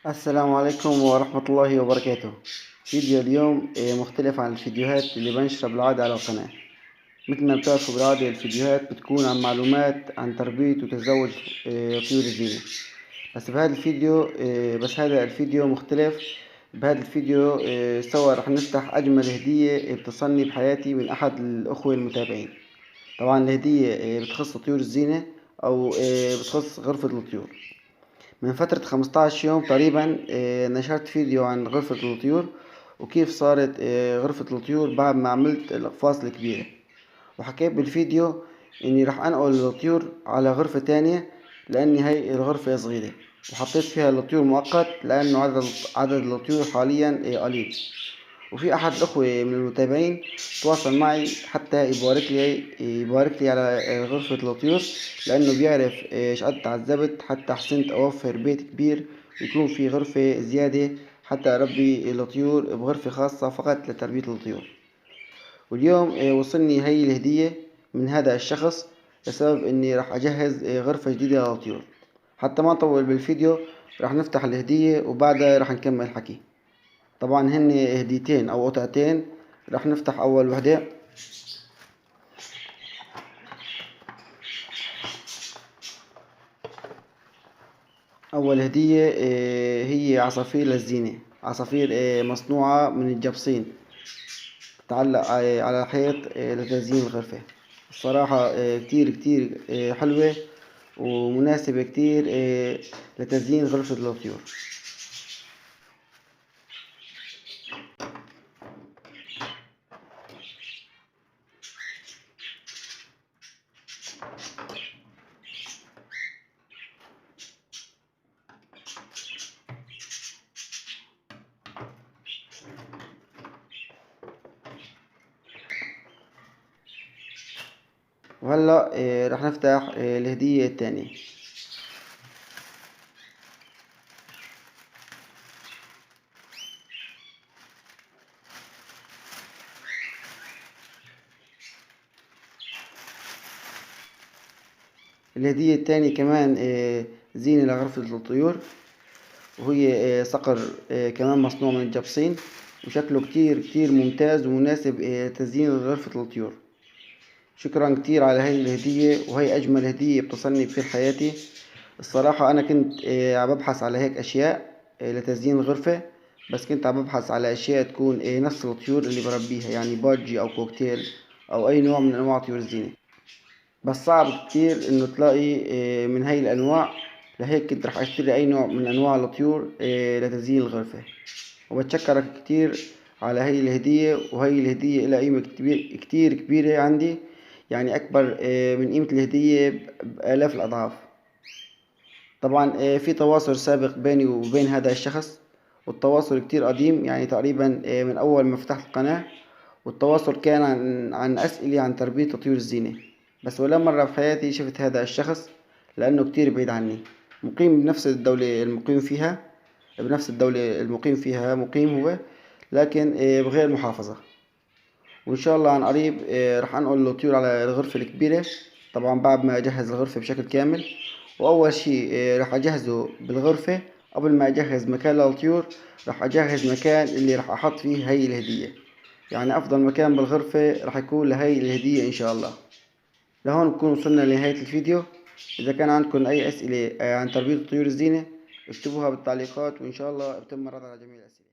السلام عليكم ورحمة الله وبركاته. فيديو اليوم مختلف عن الفيديوهات اللي بنشرها بالعادة على القناة. مثل ما بتعرفوا بالعادة الفيديوهات بتكون عن معلومات عن تربية وتزوج طيور الزينة. بس هذا الفيديو مختلف. بهذا الفيديو سوا رح نفتح أجمل هدية بتصلني بحياتي من أحد الأخوة المتابعين. طبعا الهدية بتخص طيور الزينة أو بتخص غرفة الطيور. من فترة 15 يوم تقريبا نشرت فيديو عن غرفة الطيور، وكيف صارت غرفة الطيور بعد ما عملت الأقفاص الكبيرة. وحكيت بالفيديو إني راح أنقل الطيور على غرفة تانية لأن هاي الغرفة صغيرة، وحطيت فيها الطيور مؤقت لأنه عدد الطيور حاليا قليل. وفي أحد الأخوة من المتابعين تواصل معي حتى يبارك لي على غرفة الطيور، لأنه بيعرف إيش قد تعذبت حتى حسنت أوفر بيت كبير يكون في غرفة زيادة حتى أربي الطيور بغرفة خاصة فقط لتربية الطيور. واليوم وصلني هي الهدية من هذا الشخص بسبب إني راح أجهز غرفة جديدة للطيور. حتى ما نطول بالفيديو، راح نفتح الهدية وبعدها راح نكمل الحكي. طبعا هن هديتين او قطعتين. راح نفتح اول وحدة. اول هدية هي عصافير للزينة، عصافير مصنوعة من الجبصين، تعلق على الحيط لتزيين الغرفة. الصراحة كتير كتير حلوة ومناسبة كتير لتزيين غرفة الطيور. وهلا راح نفتح الهدية الثانية. الهدية الثانية كمان زينة لغرفة الطيور، وهي صقر كمان مصنوع من الجبصين، وشكله كتير كتير ممتاز ومناسب تزيين غرفة الطيور. شكرا كتير على هاي الهدية، وهي أجمل هدية بتصلني في حياتي. الصراحة أنا كنت عم ببحث على هيك أشياء لتزيين الغرفة، بس كنت عم ببحث على أشياء تكون نفس الطيور اللي بربيها، يعني بادجي أو كوكتيل أو أي نوع من أنواع طيور الزينة. بس صعب كتير إنه تلاقي من هاي الأنواع. لهيك كنت رح أشتري أي نوع من أنواع الطيور لتزيين الغرفة. وبتشكرك كتير على هاي الهدية، وهي الهدية لها قيمة كتير كبيرة عندي، يعني أكبر من قيمة الهدية بآلاف الأضعاف. طبعا في تواصل سابق بيني وبين هذا الشخص، والتواصل كتير قديم، يعني تقريبا من أول ما فتحت القناة. والتواصل كان عن أسئلة عن تربية طيور الزينة. بس ولا مرة في حياتي شفت هذا الشخص، لأنه كتير بعيد عني. مقيم بنفس الدولة المقيم فيها، مقيم هو، لكن بغير محافظة. وإن شاء الله عن قريب رح أنقل الطيور على الغرفة الكبيرة. طبعا بعد ما أجهز الغرفة بشكل كامل. وأول شي رح أجهزه بالغرفة. قبل ما أجهز مكان للطيور، رح أجهز مكان اللي رح أحط فيه هاي الهدية. يعني أفضل مكان بالغرفة رح يكون لهي الهدية إن شاء الله. لهون نكون وصلنا لنهاية الفيديو. إذا كان عندكم أي أسئلة عن تربية طيور الزينة، اكتبوها بالتعليقات وإن شاء الله بتم الرد على جميع الأسئلة.